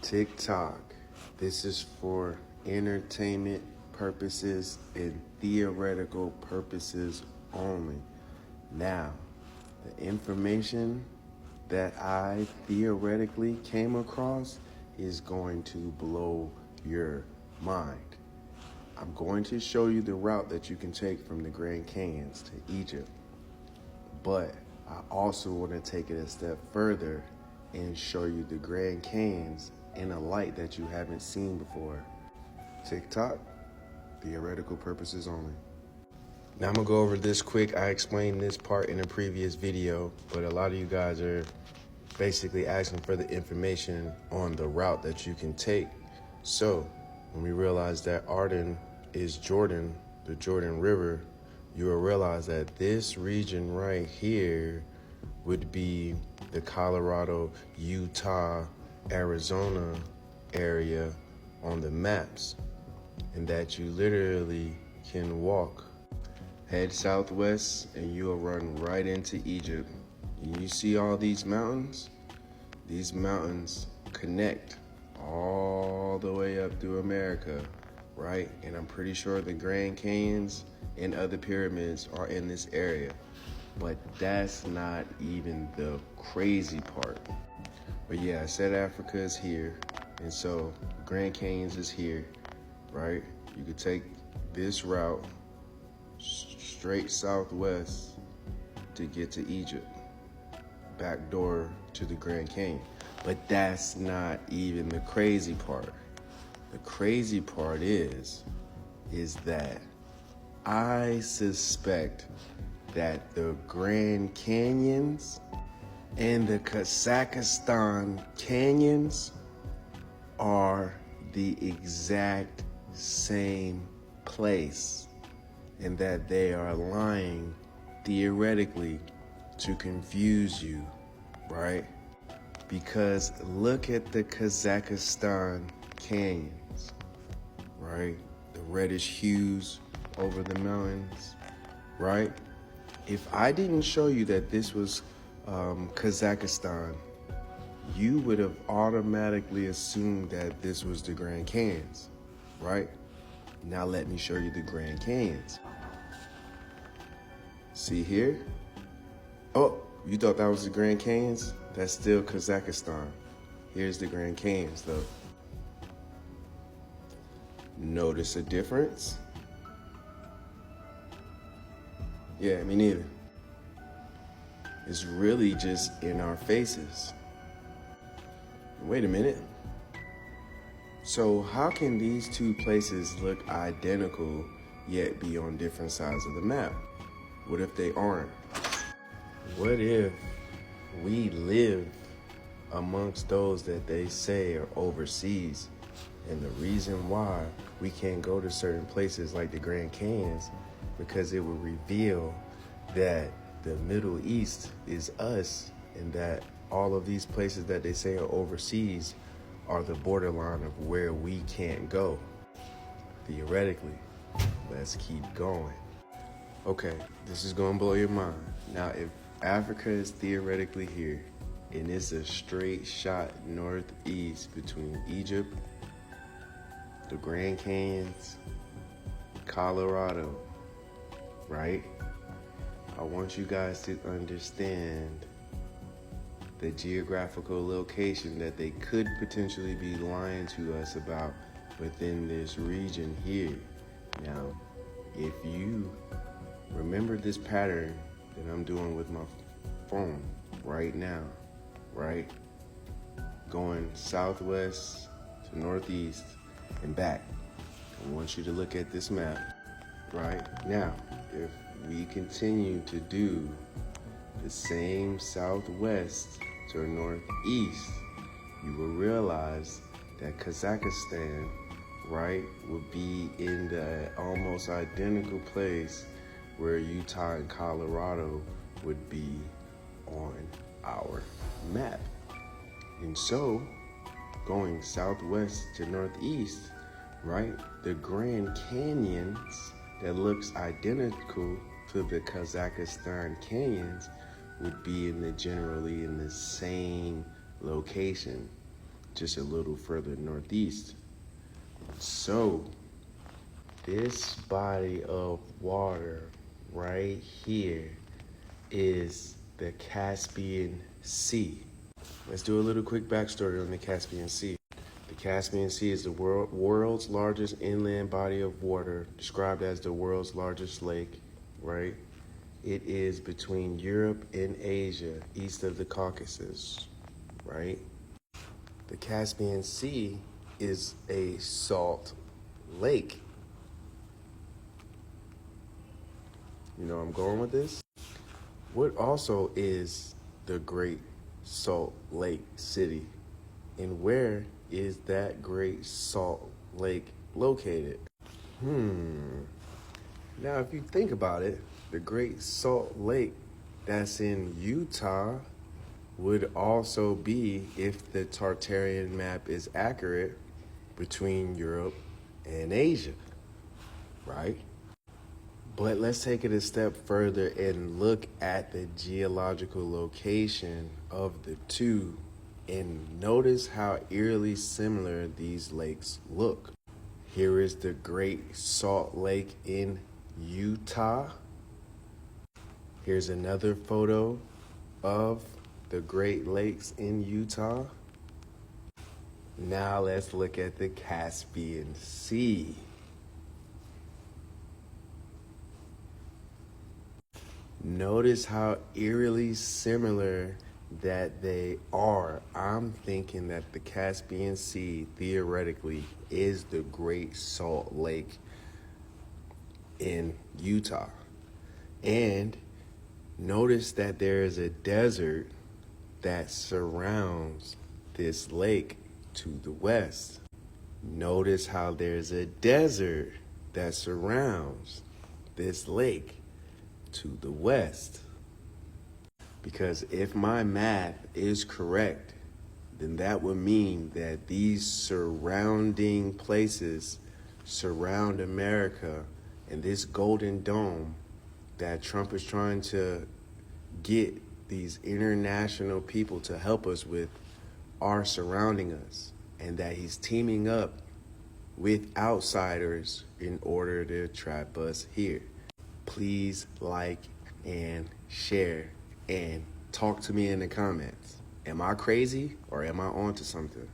TikTok. This is for entertainment purposes and theoretical purposes only. Now, the information that I theoretically came across is going to blow your mind. I'm going to show you the route that you can take from the Grand Canyons to Egypt, but I also want to take it a step further and show you the Grand Canyons in a light that you haven't seen before. TikTok, theoretical purposes only. Now I'm gonna go over this quick. I explained this part in a previous video, but a lot of you guys are basically asking for the information on the route that you can take. So when we realize that Arden is Jordan, the Jordan River, you will realize that this region right here would be the Colorado, Utah, Arizona area on the maps, and that you literally can walk, head southwest, and you'll run right into Egypt. And you see all these mountains? These mountains connect all the way up through America, right? And I'm pretty sure the Grand Canyons and other pyramids are in this area. But that's not even the crazy part. But yeah, I said Africa is here, and so Grand Canyons is here, right? You could take this route straight southwest to get to Egypt, back door to the Grand Canyon. But that's not even the crazy part. The crazy part is that I suspect that the Grand Canyons and the Kazakhstan Canyons are the exact same place, and that they are lying theoretically to confuse you, right? Because look at the Kazakhstan Canyons, right? The reddish hues over the mountains, right? If I didn't show you that this was Kazakhstan, you would have automatically assumed that this was the Grand Canyons, right? Now let me show you the Grand Canyons. See here? Oh, you thought that was the Grand Canyons? That's still Kazakhstan. Here's the Grand Canyons though. Notice a difference? Yeah, me neither. It's really just in our faces. Wait a minute. So how can these two places look identical yet be on different sides of the map? What if they aren't? What if we live amongst those that they say are overseas, and the reason why we can't go to certain places like the Grand Canyons because it would reveal that the Middle East is us, and that all of these places that they say are overseas are the borderline of where we can't go. Theoretically, let's keep going. Okay, this is gonna blow your mind. Now, if Africa is theoretically here, and it's a straight shot northeast between Egypt, the Grand Canyons, Colorado, right? I want you guys to understand the geographical location that they could potentially be lying to us about within this region here. Now, if you remember this pattern that I'm doing with my phone right now, right? Going southwest to northeast and back. I want you to look at this map right now. If we continue to do the same southwest to northeast, you will realize that Kazakhstan, right, would be in the almost identical place where Utah and Colorado would be on our map. And so, going southwest to northeast, right, the Grand Canyons that looks identical to the Kazakhstan Canyons would be generally in the same location. just a little further northeast. So this body of water right here is the Caspian Sea. Let's do a little quick backstory on the Caspian Sea. The Caspian Sea is the world's largest inland body of water, described as the world's largest lake, right? It is between Europe and Asia, east of the Caucasus, right? The Caspian Sea is a salt lake. You know where I'm going with this? What also is the Great Salt Lake City? And where is that Great Salt Lake located? Now, if you think about it, the Great Salt Lake that's in Utah would also be, if the Tartarian map is accurate, between Europe and Asia, right? But let's take it a step further and look at the geological location of the two and notice how eerily similar these lakes look. Here is the Great Salt Lake in Utah. Here's another photo of the Great Lakes in Utah. Now let's look at the Caspian Sea. Notice how eerily similar that they are. I'm thinking that the Caspian Sea theoretically is the Great Salt Lake in Utah. And notice that there is a desert that surrounds this lake to the west. Notice how there's a desert that surrounds this lake to the west. Because if my math is correct, then that would mean that these surrounding places surround America, and this golden dome that Trump is trying to get these international people to help us with are surrounding us, and that he's teaming up with outsiders in order to trap us here. Please like and share and talk to me in the comments. Am I crazy or am I onto something?